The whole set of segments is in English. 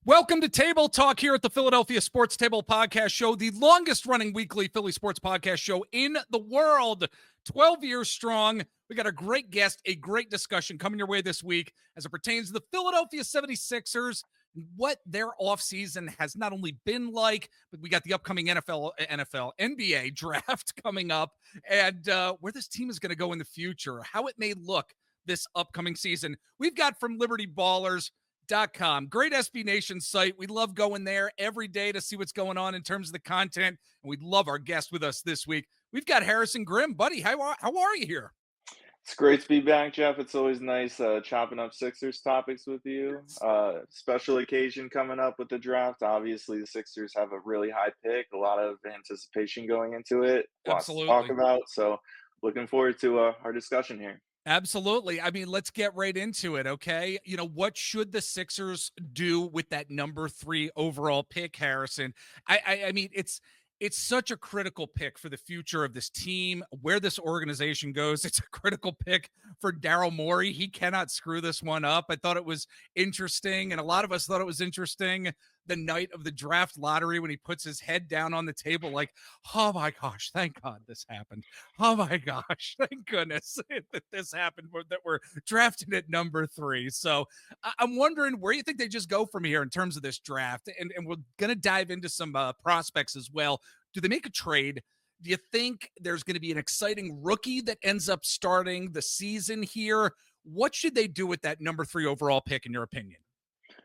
Welcome to Table Talk here at the Philadelphia Sports Table Podcast Show, the longest running weekly Philly sports podcast show in the world. 12 years strong. We got a great guest, a great discussion coming your way this week as it pertains to the Philadelphia 76ers, what their offseason has not only been like, but we got the upcoming NBA draft coming up, and where this team is going to go in the future, how it may look this upcoming season. We've got from Liberty Ballers.com. Great SB Nation site. We love going there every day to see what's going on in terms of the content. And we love our guest with us this week. We've got Harrison Grimm. Buddy, how are you here? It's great to be back, Jeff. It's always nice chopping up Sixers topics with you. Special occasion coming up with the draft. Obviously, the Sixers have a really high pick, a lot of anticipation going into it, lots to talk Absolutely. about. So looking forward to our discussion here. Absolutely. I mean, let's get right into it, okay? You know, what should the Sixers do with that number 3 overall pick, Harrison? I mean, it's such a critical pick for the future of this team, where this organization goes. It's a critical pick for Daryl Morey. He cannot screw this one up. I thought it was interesting, and a lot of us thought it was interesting the night of the draft lottery when he puts his head down on the table like, oh my gosh, thank God this happened. Oh my gosh, thank goodness that this happened, that we're drafted at number 3. So I'm wondering where you think they just go from here in terms of this draft. And we're going to dive into some prospects as well. Do they make a trade? Do you think there's going to be an exciting rookie that ends up starting the season here? What should they do with that number 3 overall pick, in your opinion?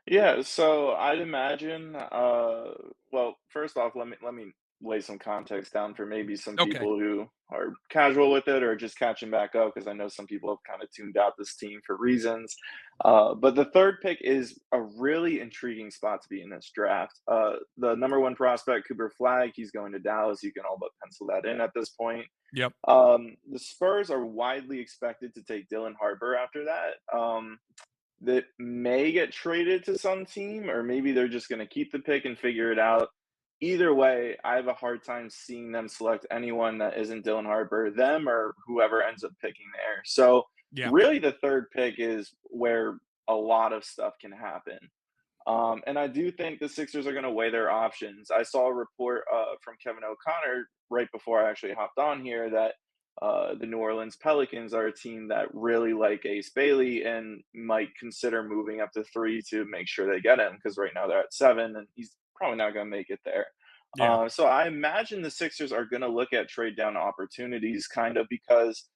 Yeah, so I'd imagine. Well, first off, let me lay some context down for maybe some Okay. people who are casual with it or just catching back up, because I know some people have kind of tuned out this team for reasons. But the third pick is a really intriguing spot to be in this draft. The number one prospect, Cooper Flag, he's going to Dallas. You can all but pencil that in at this point. Yep. The Spurs are widely expected to take Dylan Harper after that. That may get traded to some team, or maybe they're just going to keep the pick and figure it out. Either way, I have a hard time seeing them select anyone that isn't Dylan Harper, them or whoever ends up picking there. So, Yeah. really, the third pick is where a lot of stuff can happen. And I do think the Sixers are going to weigh their options. I saw a report from Kevin O'Connor right before I actually hopped on here that the New Orleans Pelicans are a team that really like Ace Bailey and might consider moving up to 3 to make sure they get him, because right now they're at 7 and he's probably not going to make it there. Yeah. So I imagine the Sixers are going to look at trade down opportunities, kind of, because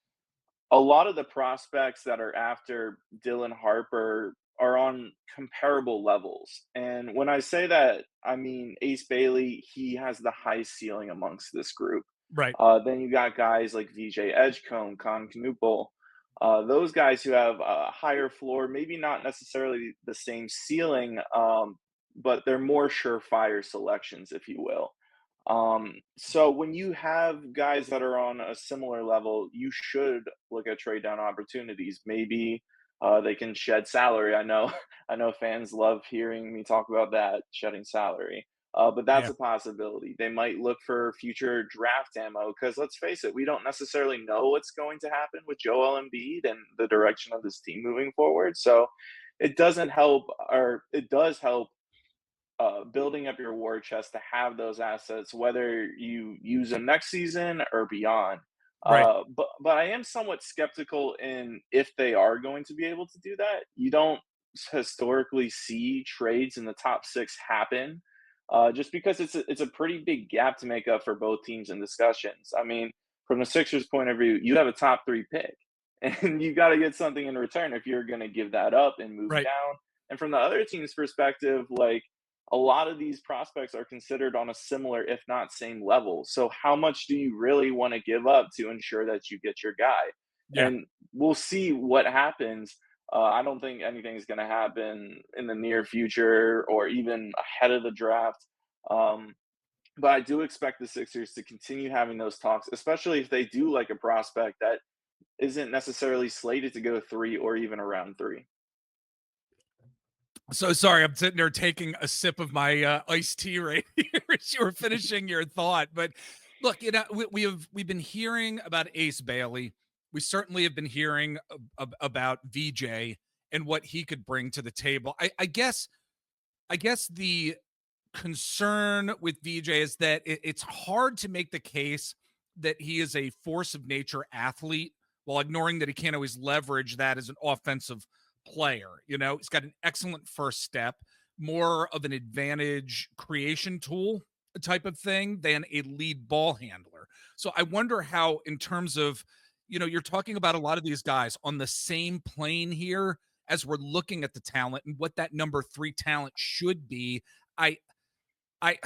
a lot of the prospects that are after Dylan Harper are on comparable levels. And when I say that, I mean Ace Bailey, he has the high ceiling amongst this group. Right. Then you got guys like VJ Edgecombe, Con Knuppel, those guys who have a higher floor, maybe not necessarily the same ceiling, but they're more surefire selections, if you will. So when you have guys that are on a similar level, you should look at trade down opportunities. Maybe they can shed salary. I know, I know fans love hearing me talk about that, shedding salary. But that's Yeah. a possibility. They might look for future draft ammo, because let's face it, we don't necessarily know what's going to happen with Joel Embiid and the direction of this team moving forward. So it doesn't help, or it does help building up your war chest to have those assets, whether you use them next season or beyond. Right. But I am somewhat skeptical in if they are going to be able to do that. You don't historically see trades in the top 6 happen, just because it's a pretty big gap to make up for both teams in discussions. I mean, from the Sixers' point of view, you have a top 3 pick, and you got to get something in return if you're going to give that up and move Right. down. And from the other team's perspective, like, a lot of these prospects are considered on a similar, if not same level. So how much do you really want to give up to ensure that you get your guy? Yeah. And we'll see what happens. I don't think anything's going to happen in the near future or even ahead of the draft. Um, but I do expect the Sixers to continue having those talks, especially if they do like a prospect that isn't necessarily slated to go 3 or even around 3. So sorry, I'm sitting there taking a sip of my iced tea right here as you were finishing your thought. But look, you know, we've been hearing about Ace Bailey. We certainly have been hearing about VJ and what he could bring to the table. I guess I guess the concern with VJ is that it's hard to make the case that he is a force of nature athlete while ignoring that he can't always leverage that as an offensive player. You know, he's got an excellent first step, more of an advantage creation tool type of thing than a lead ball handler. So I wonder how, in terms of, you're talking about a lot of these guys on the same plane here as we're looking at the talent and what that number three talent should be. I I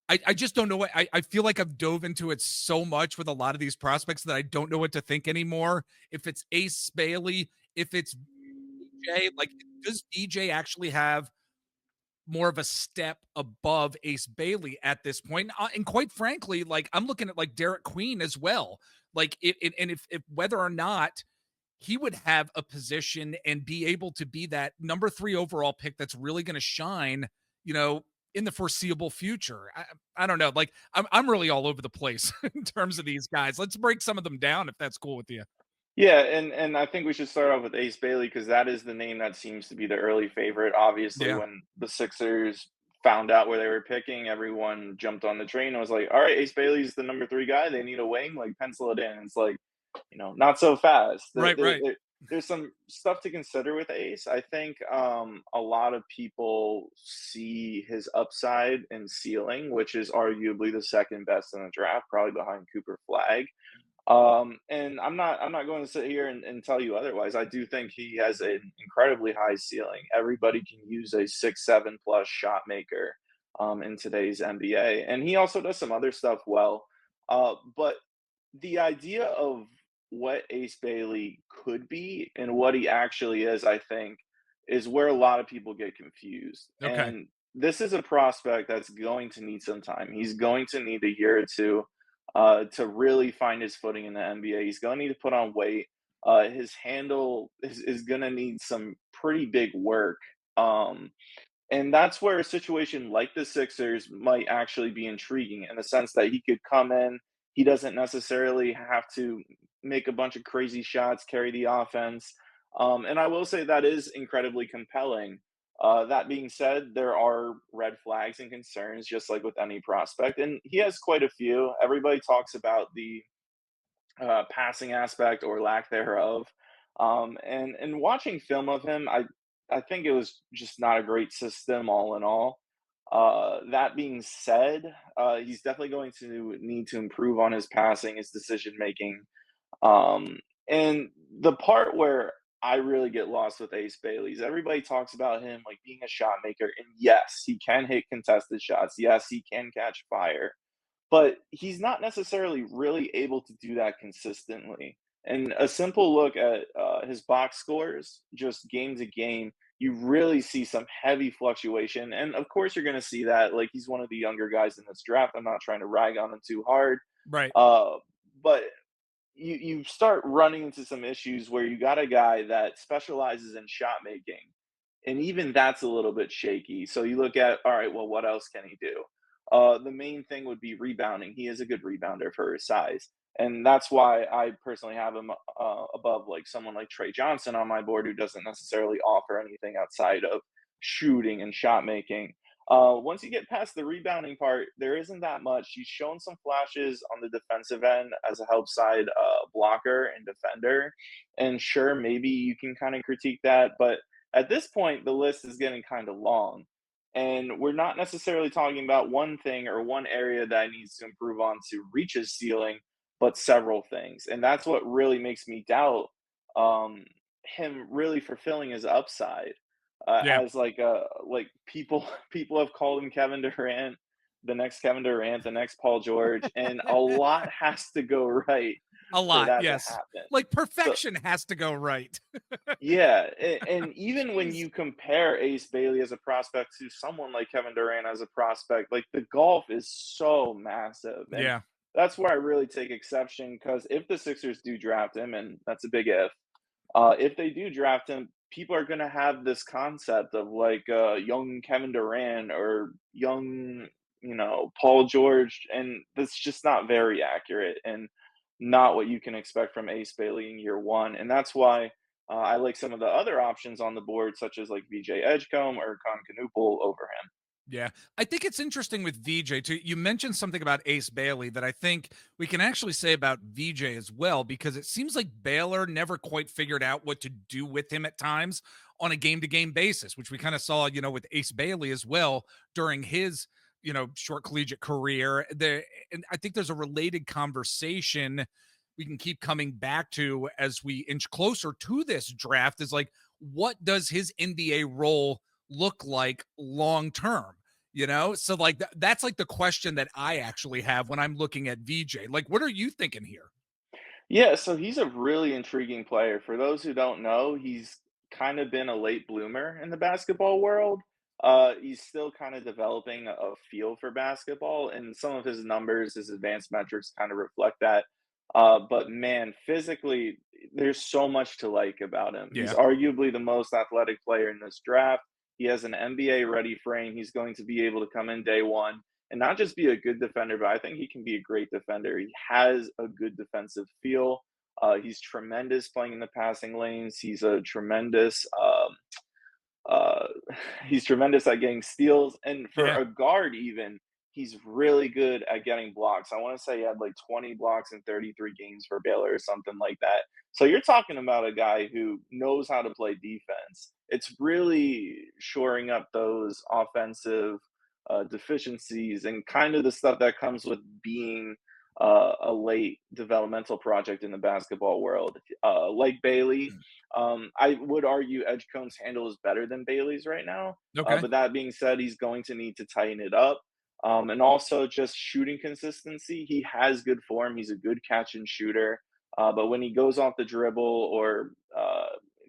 I just don't know what I feel like I've dove into it so much with a lot of these prospects that I don't know what to think anymore. If it's Ace Bailey, if it's BJ, like, does BJ actually have more of a step above Ace Bailey at this point? And quite frankly, like, I'm looking at like Derek Queen as well. Like, and if whether or not he would have a position and be able to be that number three overall pick that's really going to shine, you know, in the foreseeable future. I don't know. Like, I'm really all over the place in terms of these guys. Let's break some of them down if that's cool with you. Yeah, and I think we should start off with Ace Bailey because that is the name that seems to be the early favorite. Obviously, Yeah. when the Sixers found out where they were picking, everyone jumped on the train and was like, "All right, Ace Bailey's the number 3 guy. They need a wing, like, pencil it in." It's like, not so fast. Right. Right. There's some stuff to consider with Ace. I think, a lot of people see his upside and ceiling, which is arguably the 2nd best in the draft, probably behind Cooper Flag. And I'm not going to sit here and tell you otherwise. I do think he has an incredibly high ceiling. Everybody can use a 6'7" plus shot maker in today's NBA. And he also does some other stuff well. But the idea of what Ace Bailey could be and what he actually is, I think, is where a lot of people get confused. Okay. And this is a prospect that's going to need some time. He's going to need a year or two to really find his footing in the NBA. He's going to need to put on weight. His handle is going to need some pretty big work. And that's where a situation like the Sixers might actually be intriguing in the sense that he could come in. He doesn't necessarily have to make a bunch of crazy shots, carry the offense. And I will say that is incredibly compelling. That being said, there are red flags and concerns, just like with any prospect. And he has quite a few. Everybody talks about the passing aspect or lack thereof. And watching film of him, I think it was just not a great system all in all. That being said, he's definitely going to need to improve on his passing, his decision making. And the part where I really get lost with Ace Bailey's, everybody talks about him like being a shot maker, and yes, he can hit contested shots. Yes, he can catch fire, but he's not necessarily really able to do that consistently. And a simple look at his box scores, just game to game, you really see some heavy fluctuation. And of course, you're going to see that. Like, he's one of the younger guys in this draft. I'm not trying to rag on him too hard. Right. Uh, but you start running into some issues where you got a guy that specializes in shot making, and even that's a little bit shaky. So you look at, all right, well, what else can he do? The main thing would be rebounding. He is a good rebounder for his size, and that's why I personally have him above like someone like Trey Johnson on my board, who doesn't necessarily offer anything outside of shooting and shot making. Once you get past the rebounding part, there isn't that much. He's shown some flashes on the defensive end as a help side blocker and defender. And sure, maybe you can kind of critique that, but at this point, the list is getting kind of long. And we're not necessarily talking about one thing or one area that he needs to improve on to reach his ceiling, but several things. And that's what really makes me doubt um, him really fulfilling his upside Yeah. as like people have called him Kevin Durant, the next Kevin Durant, the next Paul George, and a lot has to go right A for lot. that to Yes. happen. Like, So perfection has to go right. yeah, and even when Jeez. you compare Ace Bailey as a prospect to someone like Kevin Durant as a prospect, like the gulf is so massive, and Yeah. that's where I really take exception because if the Sixers do draft him, and that's a big if they do draft him, people are going to have this concept of like young Kevin Durant or young, Paul George, and that's just not very accurate and not what you can expect from Ace Bailey in year one. And that's why I like some of the other options on the board, such as like VJ Edgecombe or Con Canoopel over him. Yeah. I think it's interesting with VJ too. You mentioned something about Ace Bailey that I think we can actually say about VJ as well, because it seems like Baylor never quite figured out what to do with him at times on a game to game basis, which we kind of saw, with Ace Bailey as well during his, short collegiate career. There, and I think there's a related conversation we can keep coming back to as we inch closer to this draft is like, what does his NBA role look like long term? So like that's like the question that I actually have when I'm looking at VJ. Like, what are you thinking here? Yeah, so he's a really intriguing player. For those who don't know, he's kind of been a late bloomer in the basketball world. He's still kind of developing a feel for basketball, and some of his numbers, his advanced metrics kind of reflect that. But man, physically, there's so much to like about him. He's Yeah. arguably the most athletic player in this draft. He has an NBA ready frame. He's going to be able to come in day one and not just be a good defender, but I think he can be a great defender. He has a good defensive feel. He's tremendous playing in the passing lanes. Uh, he's tremendous at getting steals, and for Yeah. a guard, even he's really good at getting blocks. I want to say he had like 20 blocks in 33 games for Baylor or something like that. So you're talking about a guy who knows how to play defense. It's really shoring up those offensive deficiencies and kind of the stuff that comes with being a late developmental project in the basketball world. Like Bailey, I would argue Edgecombe's handle is better than Bailey's right now. Okay. But that being said, he's going to need to tighten it up. And also just shooting consistency. He has good form. He's a good catch and shooter. But when he goes off the dribble or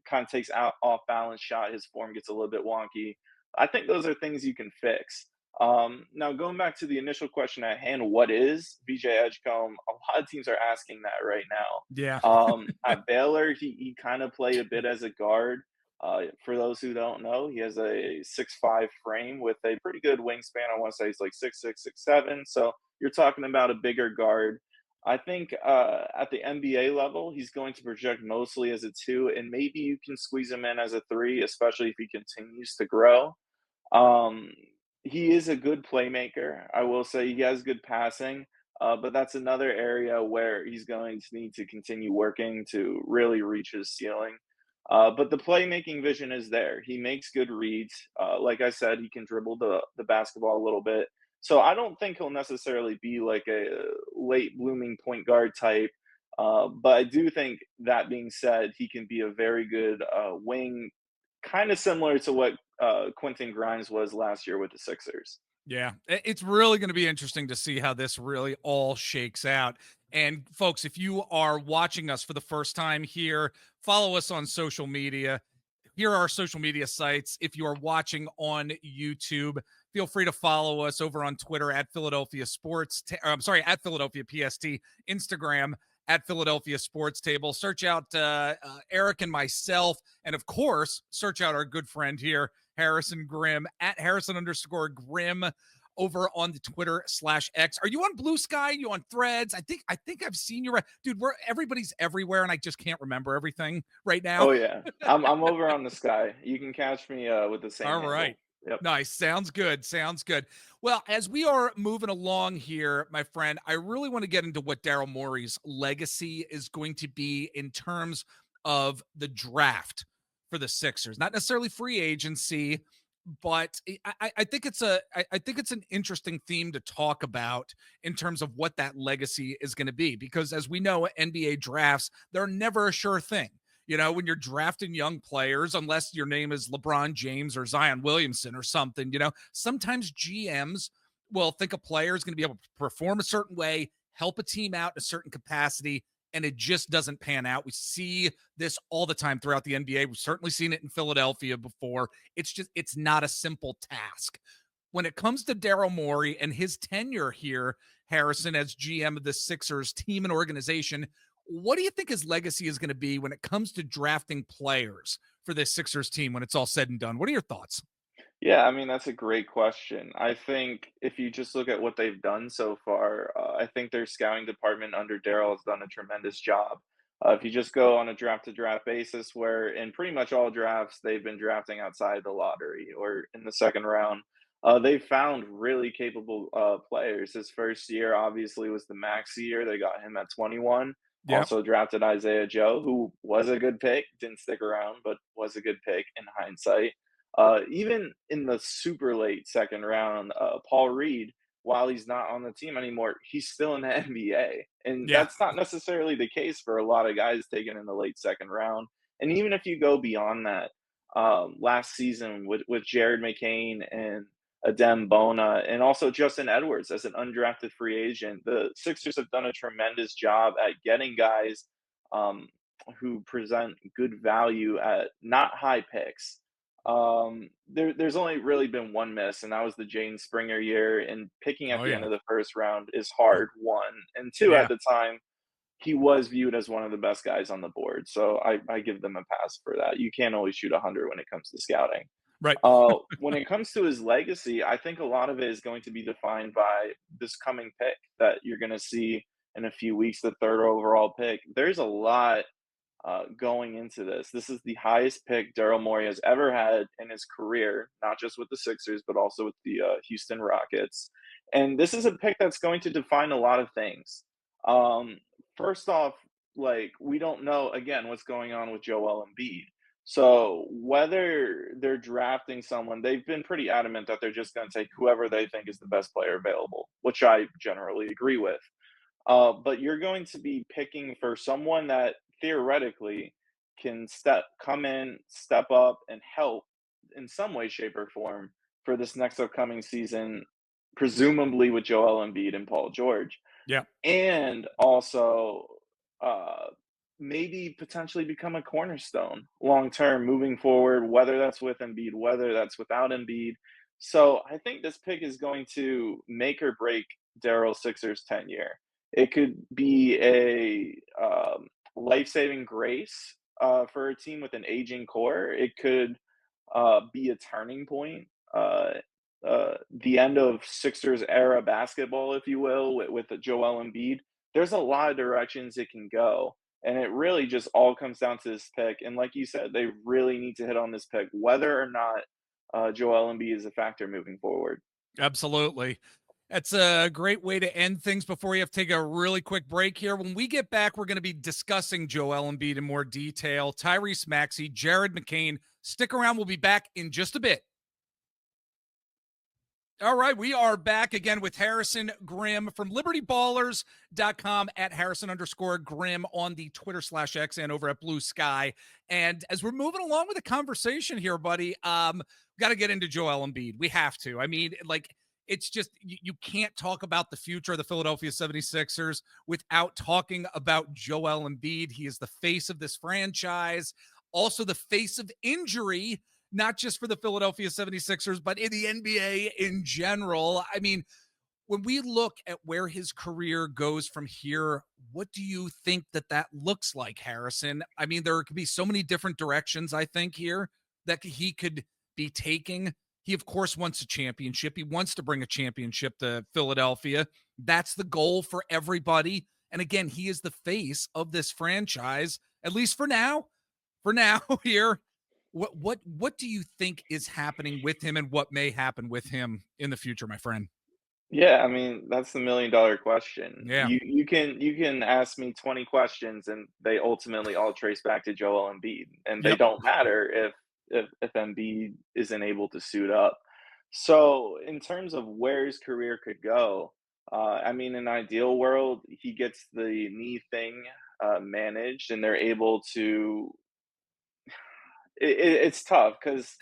kind of takes out off balance shot, his form gets a little bit wonky. I think those are things you can fix. Now, going back to the initial question at hand, what is VJ Edgecombe? A lot of teams are asking that right Yeah. now. At Baylor, he kind of played a bit as a guard. For those who don't know, he has a 6'5" frame with a pretty good wingspan. I want to say he's like 6'6", 6'7". So you're talking about a bigger guard. I think at the NBA level, he's going to project mostly as a two, and maybe you can squeeze him in as a three, especially if he continues to grow. Um, he is a good playmaker. I will say he has good passing, but that's another area where he's going to need to continue working to really reach his ceiling. But the playmaking vision is there. He makes good reads. Like I said, he can dribble the basketball a little bit. So I don't think he'll necessarily be like a late blooming point guard type. But I do think that being said, he can be a very good wing, kind of similar to what Quentin Grimes was last year with the Sixers. Yeah, it's really going to be interesting to see how this really all shakes out. And folks, if you are watching us for the first time here, follow us on social media. Here are our social media sites. If you are watching on YouTube, feel free to follow us over on Twitter at Philadelphia Sports. I'm sorry, at Philadelphia PST, Instagram at Philadelphia Sports Table. Search out Eric and myself, and of course, search out our good friend here, Harrison Grimm at Harrison_Grimm over on the Twitter/X. Are you on Blue Sky? Are you on Threads? I think I've seen you. Dude, everybody's everywhere, and I just can't remember everything right now. Oh yeah, I'm over on the sky. You can catch me with the same All right. handle. Yep. Nice. Sounds good. Sounds good. Well, as we are moving along here, my friend, I really want to get into what Daryl Morey's legacy is going to be in terms of the draft for the Sixers. Not necessarily free agency, but I think I think it's an interesting theme to talk about in terms of what that legacy is going to be. Because as we know, NBA drafts, they're never a sure thing. When you're drafting young players, unless your name is LeBron James or Zion Williamson or something, sometimes GMs will think a player is going to be able to perform a certain way, help a team out in a certain capacity, and it just doesn't pan out. We see this all the time throughout the NBA. We've certainly seen it in Philadelphia before. It's not a simple task. When it comes to Daryl Morey and his tenure here, Harrison, as GM of the Sixers team and organization, what do you think his legacy is going to be when it comes to drafting players for this Sixers team when it's all said and done? What are your thoughts? Yeah, I mean that's a great question. I think if you just look at what they've done so far, I think their scouting department under Daryl has done a tremendous job. If you just go on a draft to draft basis, where in pretty much all drafts they've been drafting outside the lottery or in the second round, They found really capable players. His first year obviously was the Maxey year. They got him at 21. Yep. Also drafted Isaiah Joe, who was a good pick, didn't stick around, but was a good pick in hindsight. Even in the super late second round, Paul Reed, while he's not on the team anymore, he's still in the NBA. And Yeah. that's not necessarily the case for a lot of guys taken in the late second round. And even if you go beyond that, last season with Jared McCain and Adem Bona, and also Justin Edwards as an undrafted free agent. The Sixers have done a tremendous job at getting guys um, who present good value at not high picks. There's only really been one miss, and that was the Jane Springer year. And picking at Oh the end yeah. of the first round is hard. One and two, at Yeah. the time, he was viewed as one of the best guys on the board. So I give them a pass for that. You can't always shoot 100 when it comes to scouting. Right. When it comes to his legacy, I think a lot of it is going to be defined by this coming pick that you're going to see in a few weeks, the third overall pick. There's a lot going into this. This is the highest pick Daryl Morey has ever had in his career, not just with the Sixers, but also with the Houston Rockets. And this is a pick that's going to define a lot of things. Um, First off, like, we don't know, again, what's going on with Joel Embiid. So whether they're drafting someone, they've been pretty adamant that they're just going to take whoever they think is the best player available, which I generally agree with. But you're going to be picking for someone that theoretically can come in, step up, and help in some way, shape, or form for this next upcoming season, presumably with Joel Embiid and Paul George, Yeah. and also uh, maybe potentially become a cornerstone long term moving forward, whether that's with Embiid, whether that's without Embiid. So I think this pick is going to make or break Daryl Sixers' tenure. It could be a life saving grace for a team with an aging core. It could be a turning point. The end of Sixers era basketball, if you will, with Joel Embiid. There's a lot of directions it can go. And it really just all comes down to this pick. And like you said, they really need to hit on this pick, whether or not Joel Embiid is a factor moving forward. Absolutely. That's a great way to end things before we have to take a really quick break here. When we get back, we're going to be discussing Joel Embiid in more detail, Tyrese Maxey, Jared McCain. Stick around. We'll be back in just a bit. All right, we are back again with Harrison Grimm from LibertyBallers.com at Harrison_Grimm on the Twitter/X and over at Blue Sky. And as we're moving along with the conversation here, buddy, got to get into Joel Embiid. We have to. I mean, like, it's just, you can't talk about the future of the Philadelphia 76ers without talking about Joel Embiid. He is the face of this franchise, also the face of injury, not just for the Philadelphia 76ers, but in the NBA in general. I mean, when we look at where his career goes from here, what do you think that looks like, Harrison? I mean, there could be so many different directions, I think, here that he could be taking. He, of course, wants a championship. He wants to bring a championship to Philadelphia. That's the goal for everybody. And again, he is the face of this franchise, at least for now. For now, here, what do you think is happening with him and what may happen with him in the future, my friend? Yeah, I mean, that's the $1,000,000 question. Yeah. You can ask me 20 questions and they ultimately all trace back to Joel Embiid, and they Yep. don't matter if Embiid isn't able to suit up. So, in terms of where his career could go, I mean, in an ideal world, he gets the knee thing managed, and they're able to. It's tough because.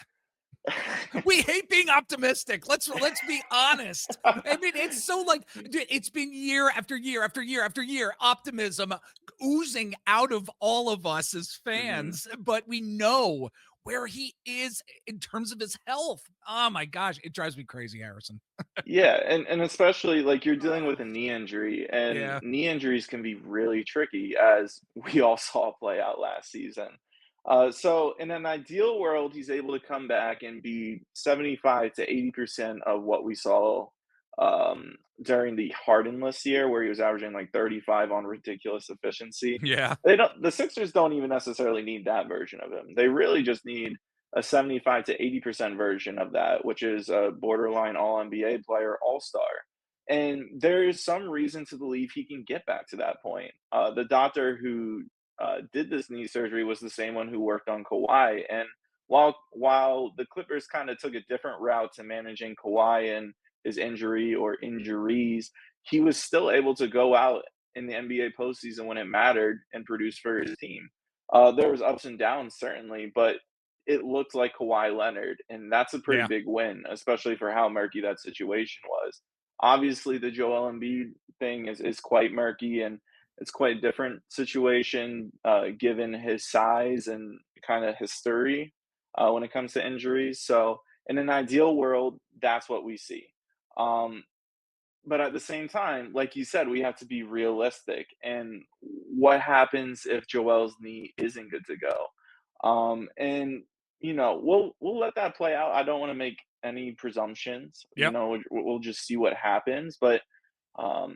We hate being optimistic. Let's be honest. I mean, it's so like, dude, it's been year after year after year after year, optimism oozing out of all of us as Mhm. fans, but we know where he is in terms of his health. Oh my gosh, it drives me crazy, Harrison. Yeah, and especially, like, you're dealing with a knee injury, and Yeah. knee injuries can be really tricky, as we all saw play out last season. So in an ideal world, he's able to come back and be 75 to 80% of what we saw during the Hardenless year, where he was averaging like 35 on ridiculous efficiency. Yeah. The Sixers don't even necessarily need that version of him. They really just need a 75 to 80% version of that, which is a borderline all NBA player, all star. And there is some reason to believe he can get back to that point. The doctor who did this knee surgery was the same one who worked on Kawhi. And while the Clippers kind of took a different route to managing Kawhi and his injury or injuries, he was still able to go out in the NBA postseason when it mattered and produce for his team. There was ups and downs certainly, but it looked like Kawhi Leonard, and that's a pretty Yeah. big win, especially for how murky that situation was. Obviously, the Joel Embiid thing is quite murky, and it's quite a different situation given his size and kind of history when it comes to injuries. So, in an ideal world, that's what we see. Um, but at the same time, like you said, we have to be realistic. And what happens if Joel's knee isn't good to go? And we'll let that play out. I don't want to make any presumptions. Yep. We'll just see what happens. But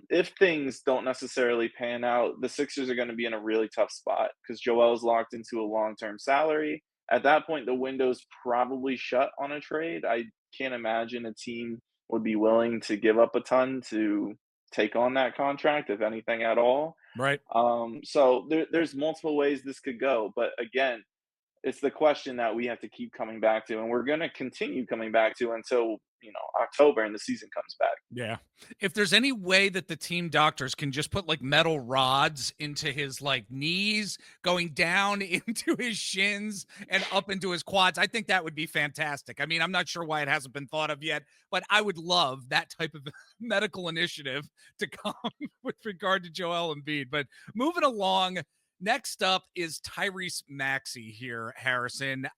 if things don't necessarily pan out, the Sixers are going to be in a really tough spot because Joel's locked into a long-term salary. At that point, the window's probably shut on a trade. I can't imagine a team would be willing to give up a ton to take on that contract, if anything at all. Right. So there's multiple ways this could go, but again, it's the question that we have to keep coming back to, and we're going to continue coming back to until October and the season comes back. Yeah. If there's any way that the team doctors can just put like metal rods into his like knees, going down into his shins and up into his quads, I think that would be fantastic. I mean, I'm not sure why it hasn't been thought of yet, but I would love that type of medical initiative to come with regard to Joel Embiid. But moving along, next up is Tyrese Maxey here, Harrison.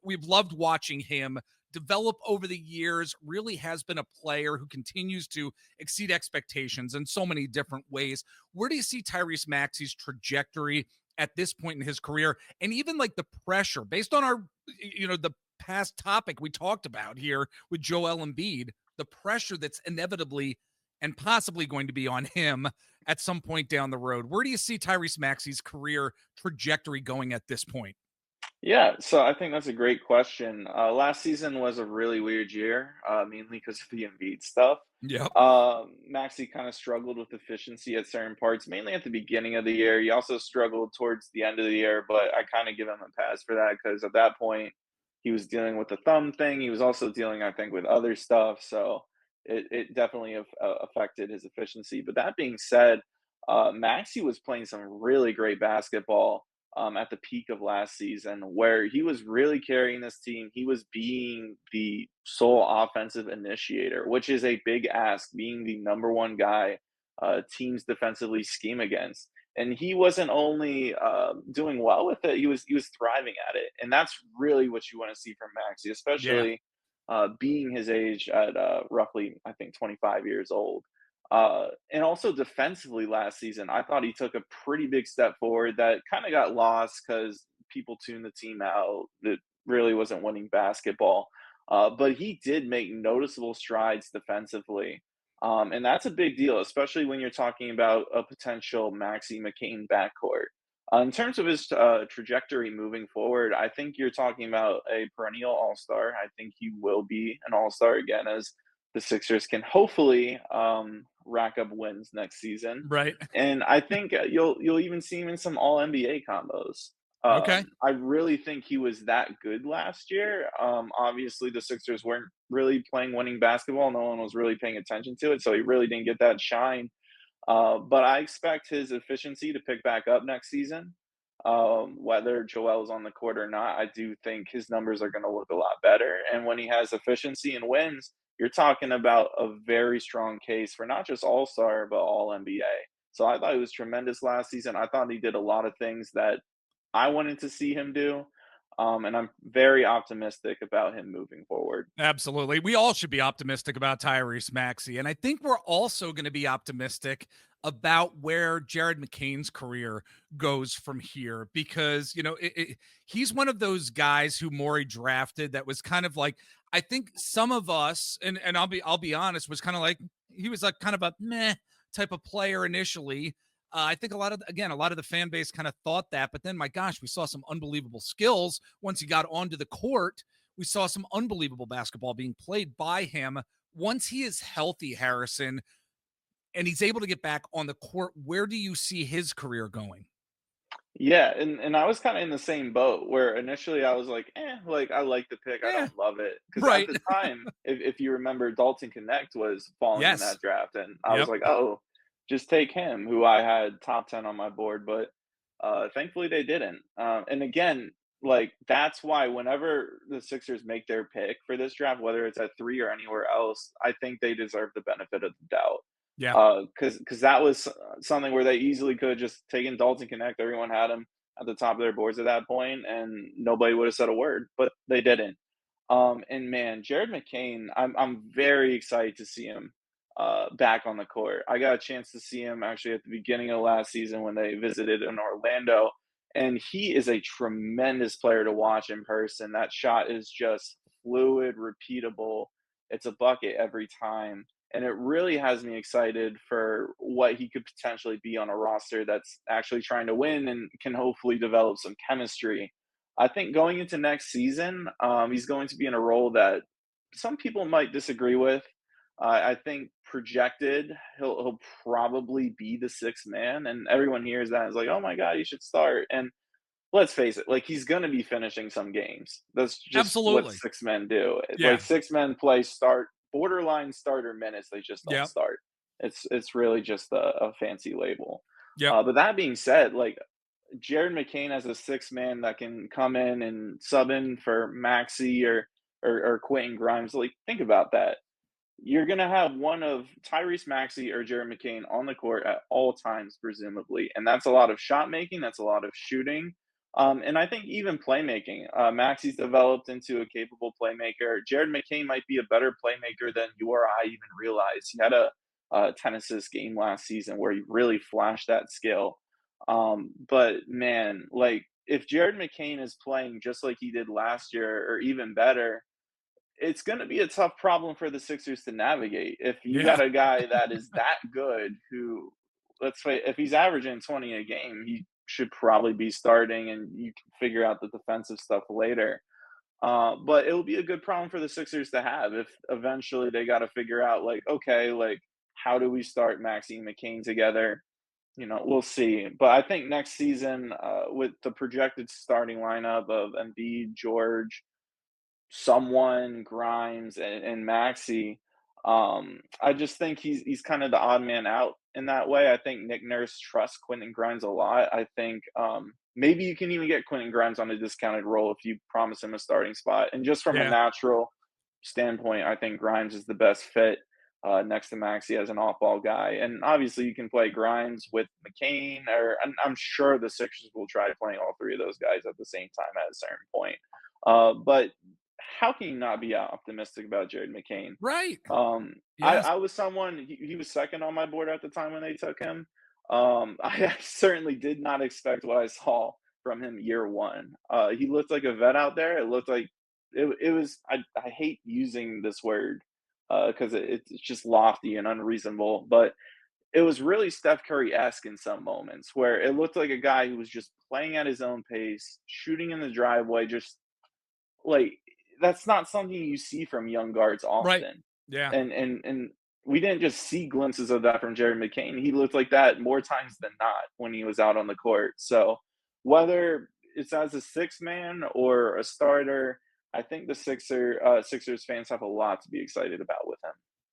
We've loved watching him develop over the years, really has been a player who continues to exceed expectations in so many different ways. Where do you see Tyrese Maxey's trajectory at this point in his career? And even like the pressure based on the past topic we talked about here with Joel Embiid, the pressure that's inevitably and possibly going to be on him at some point down the road. Where do you see Tyrese Maxey's career trajectory going at this point? Yeah, so I think that's a great question. Last season was a really weird year, mainly because of the Embiid stuff. Yep. Maxey kind of struggled with efficiency at certain parts, mainly at the beginning of the year. He also struggled towards the end of the year, but I kind of give him a pass for that because at that point he was dealing with the thumb thing. He was also dealing, I think, with other stuff. So it definitely affected his efficiency. But that being said, Maxey was playing some really great basketball at the peak of last season, where he was really carrying this team. He was being the sole offensive initiator, which is a big ask, being the number one guy teams defensively scheme against. And he wasn't only doing well with it; he was thriving at it, and that's really what you want to see from Maxi, Yeah. especially being his age at roughly, I think, 25 years old. And also defensively last season, I thought he took a pretty big step forward that kind of got lost because people tuned the team out. That really wasn't winning basketball. But he did make noticeable strides defensively. And that's a big deal, especially when you're talking about a potential Maxi McCain backcourt. In terms of his trajectory moving forward, I think you're talking about a perennial all star. I think he will be an all star again as the Sixers can hopefully rack up wins next season. Right. And I think you'll even see him in some All NBA combos. Okay. I really think he was that good last year. Obviously, the Sixers weren't really playing winning basketball. No one was really paying attention to it, so he really didn't get that shine. But I expect his efficiency to pick back up next season. Whether Joel is on the court or not, I do think his numbers are going to look a lot better. And when he has efficiency and wins, you're talking about a very strong case for not just All Star, but All NBA. So I thought he was tremendous last season. I thought he did a lot of things that I wanted to see him do. And I'm very optimistic about him moving forward. Absolutely. We all should be optimistic about Tyrese Maxey. And I think we're also going to be optimistic about where Jared McCain's career goes from here because, he's one of those guys who Morey drafted that was kind of like, I think some of us, and I'll be honest, was kind of like, he was like kind of a meh type of player initially. I think a lot of the fan base kind of thought that, but then my gosh, we saw some unbelievable skills once he got onto the court. We saw some unbelievable basketball being played by him. Once he is healthy, Harrison, and he's able to get back on the court, where do you see his career going? Yeah, and I was kinda in the same boat where initially I was like, like, I like the pick, I Yeah, don't love it. Because at right. the time, if you remember, Dalton Connect was falling in Yes. that draft, and I was Yep. like, "Oh, just take him," who I had top 10 on my board, but, thankfully they didn't. And again, like, that's why whenever the Sixers make their pick for this draft, whether it's at 3 or anywhere else, I think they deserve the benefit of the doubt. Yeah. Because that was something where they easily could have just taken Dalton Connect. Everyone had him at the top of their boards at that point, and nobody would have said a word, but they didn't. And man, Jared McCain, I'm very excited to see him back on the court. I got a chance to see him actually at the beginning of last season when they visited in Orlando, and he is a tremendous player to watch in person. That shot is just fluid, repeatable. It's a bucket every time, and it really has me excited for what he could potentially be on a roster that's actually trying to win and can hopefully develop some chemistry. I think going into next season, he's going to be in a role that some people might disagree with. I think projected, he'll probably be the sixth man, and everyone hears that and is like, "Oh my god, he should start." And let's face it, like he's gonna be finishing some games. That's just what Absolutely. six men do. Yeah. Like six men play start borderline starter minutes. They just don't Yep. start. It's really just a fancy label. Yep. But that being said, like Jared McCain as a six man that can come in and sub in for Maxey or Quentin Grimes. Like think about that. You're gonna have one of Tyrese Maxey or Jared McCain on the court at all times, presumably, and that's a lot of shot making. That's a lot of shooting, and I think even playmaking. Maxey's developed into a capable playmaker. Jared McCain might be a better playmaker than you or I even realize. He had a 10 assist game last season where he really flashed that skill. But man, like if Jared McCain is playing just like he did last year or even better, it's going to be a tough problem for the Sixers to navigate. If you Yeah. got a guy that is that good, who, let's say, if he's averaging 20 a game, he should probably be starting, and you can figure out the defensive stuff later. But it'll be a good problem for the Sixers to have if eventually they got to figure out, like, okay, like, how do we start Maxey and McCain together? We'll see. But I think next season, with the projected starting lineup of Embiid, George, someone, Grimes, and Maxey. I just think he's kind of the odd man out in that way. I think Nick Nurse trusts Quentin Grimes a lot. I think maybe you can even get Quentin Grimes on a discounted role if you promise him a starting spot. And just from a Yeah. natural standpoint, I think Grimes is the best fit next to Maxey as an off-ball guy. And obviously, you can play Grimes with McCain, or I'm sure the Sixers will try playing all three of those guys at the same time at a certain point. But how can you not be optimistic about Jared McCain? Right. I Yes. was someone he was second on my board at the time when they took him. I certainly did not expect what I saw from him year one. He looked like a vet out there. It looked like it was. I hate using this word because it's just lofty and unreasonable, but it was really Steph Curry esque in some moments where it looked like a guy who was just playing at his own pace, shooting in the driveway, just like, that's not something you see from young guards Right. often, Yeah. and we didn't just see glimpses of that from Jared McCain. He looked like that more times than not when he was out on the court. So whether it's as a six man or a starter, I think the Sixers fans have a lot to be excited about with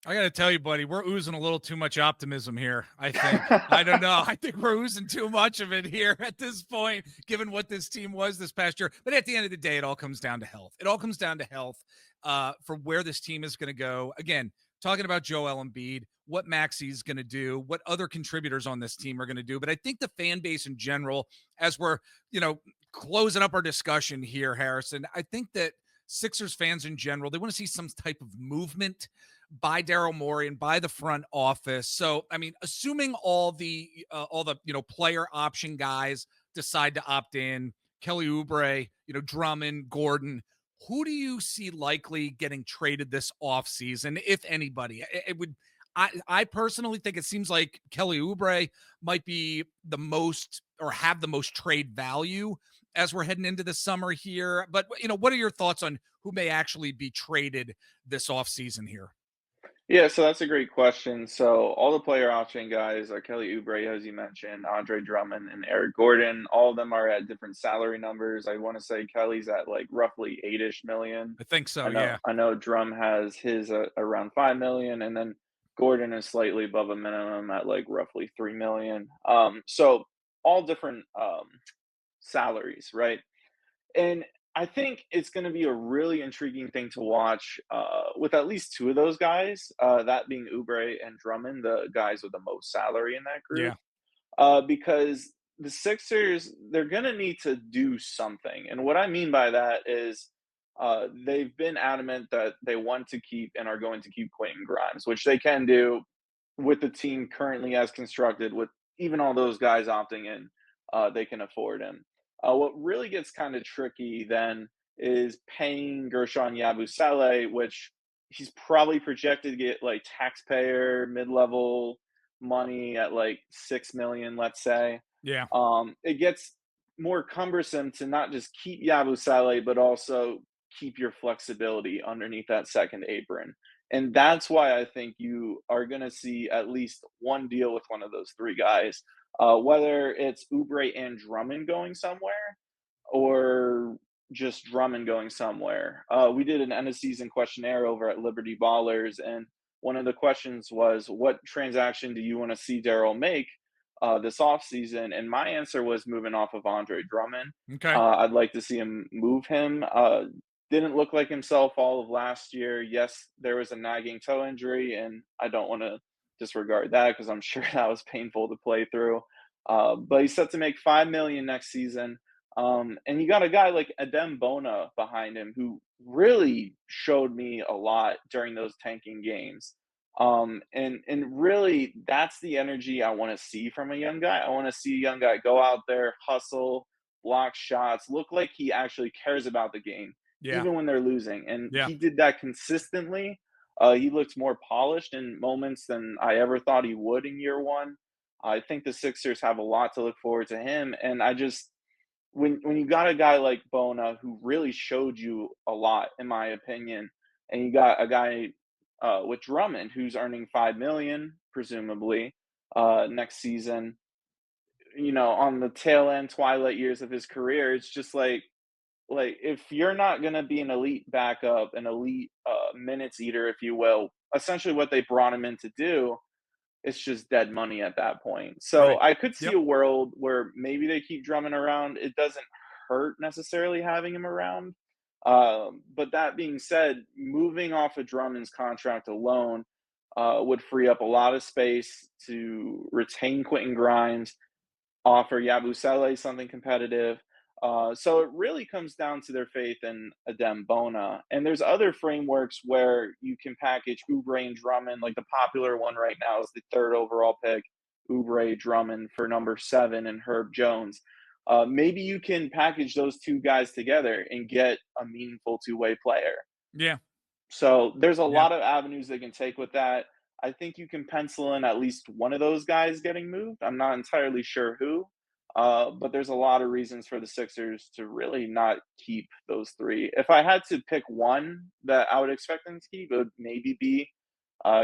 I got to tell you, buddy, we're oozing a little too much optimism here. I think. I don't know. I think we're oozing too much of it here at this point, given what this team was this past year. But at the end of the day, it all comes down to health. It all comes down to health for where this team is going to go. Again, talking about Joel Embiid, what Maxey's going to do, what other contributors on this team are going to do. But I think the fan base in general, as we're, closing up our discussion here, Harrison, I think that Sixers fans in general, they want to see some type of movement by Daryl Morey and by the front office. So, I mean, assuming all the player option guys decide to opt in, Kelly Oubre, Drummond, Gordon, who do you see likely getting traded this offseason, if anybody? It would I personally think it seems like Kelly Oubre might be the most or have the most trade value as we're heading into the summer here. But what are your thoughts on who may actually be traded this offseason here? Yeah, so that's a great question. So all the player option guys are Kelly Oubre, as you mentioned, Andre Drummond, and Eric Gordon. All of them are at different salary numbers. I want to say Kelly's at like roughly 8-ish million. I think so, I know yeah. I know Drum has his around 5 million, and then Gordon is slightly above a minimum at like roughly 3 million. So all different salaries, right? And I think it's going to be a really intriguing thing to watch with at least two of those guys, that being Oubre and Drummond, the guys with the most salary in that group, Yeah. because the Sixers, they're going to need to do something. And what I mean by that is they've been adamant that they want to keep and are going to keep Quentin Grimes, which they can do with the team currently as constructed, with even all those guys opting in, they can afford him. What really gets kind of tricky then is paying Gershon Yabusele, which he's probably projected to get like taxpayer mid-level money at like 6 million, let's say. Yeah. It gets more cumbersome to not just keep Yabusele, but also keep your flexibility underneath that second apron. And that's why I think you are going to see at least one deal with one of those three guys, whether it's Oubre and Drummond going somewhere or just Drummond going somewhere. We did an end of season questionnaire over at Liberty Ballers, and one of the questions was, "What transaction do you want to see Daryl make this offseason?" And my answer was moving off of Andre Drummond. Okay. I'd like to see him move him. Didn't look like himself all of last year. Yes, there was a nagging toe injury, and I don't want to disregard that because I'm sure that was painful to play through. But he's set to make 5 million next season. And you got a guy like Adem Bona behind him who really showed me a lot during those tanking games. And really that's the energy I want to see from a young guy. I want to see a young guy go out there, hustle, block shots, look like he actually cares about the game, Yeah. even when they're losing. And Yeah. he did that consistently. He looked more polished in moments than I ever thought he would in year one. I think the Sixers have a lot to look forward to him. And I just, when you got a guy like Bona who really showed you a lot, in my opinion, and you got a guy with Drummond who's earning 5 million presumably next season, on the tail end twilight years of his career, it's just like if you're not gonna be an elite backup, an elite minutes eater, if you will, essentially what they brought him in to do, it's just dead money at that point. So Right. I could see Yep. a world where maybe they keep Drummond around. It doesn't hurt necessarily having him around. But that being said, moving off of Drummond's contract alone would free up a lot of space to retain Quentin Grimes, offer Yabusele something competitive. So it really comes down to their faith in Adem Bona. And there's other frameworks where you can package Oubre and Drummond. Like the popular one right now is the third overall pick, Oubre Drummond for number 7 and Herb Jones. Maybe you can package those two guys together and get a meaningful two-way player. Yeah. So there's a Yeah. lot of avenues they can take with that. I think you can pencil in at least one of those guys getting moved. I'm not entirely sure who, but there's a lot of reasons for the Sixers to really not keep those three. If I had to pick one that I would expect them to keep, it would maybe be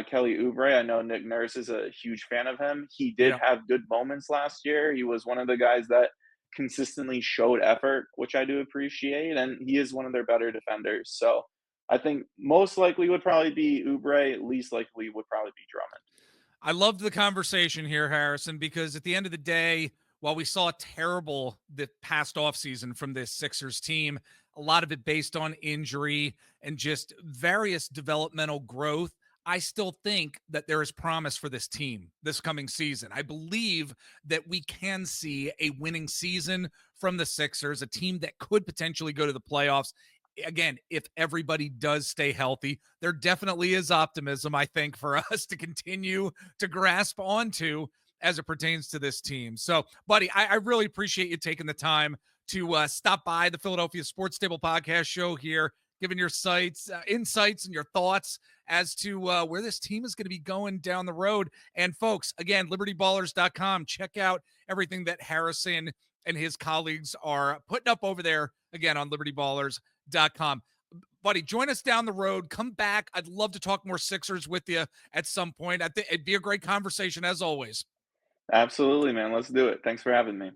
Kelly Oubre. I know Nick Nurse is a huge fan of him. He did Yeah. have good moments last year. He was one of the guys that consistently showed effort, which I do appreciate, and he is one of their better defenders. So I think most likely would probably be Oubre. Least likely would probably be Drummond. I loved the conversation here, Harrison, because at the end of the day, while we saw terrible the past offseason from this Sixers team, a lot of it based on injury and just various developmental growth, I still think that there is promise for this team this coming season. I believe that we can see a winning season from the Sixers, a team that could potentially go to the playoffs. Again, if everybody does stay healthy, there definitely is optimism, I think, for us to continue to grasp onto as it pertains to this team. So, buddy, I really appreciate you taking the time to stop by the Philadelphia Sports Table podcast show here. giving your insights and your thoughts as to where this team is going to be going down the road. And folks, again, libertyballers.com. Check out everything that Harrison and his colleagues are putting up over there, again, on libertyballers.com. Buddy, join us down the road. Come back. I'd love to talk more Sixers with you at some point. I think it'd be a great conversation as always. Absolutely, man. Let's do it. Thanks for having me.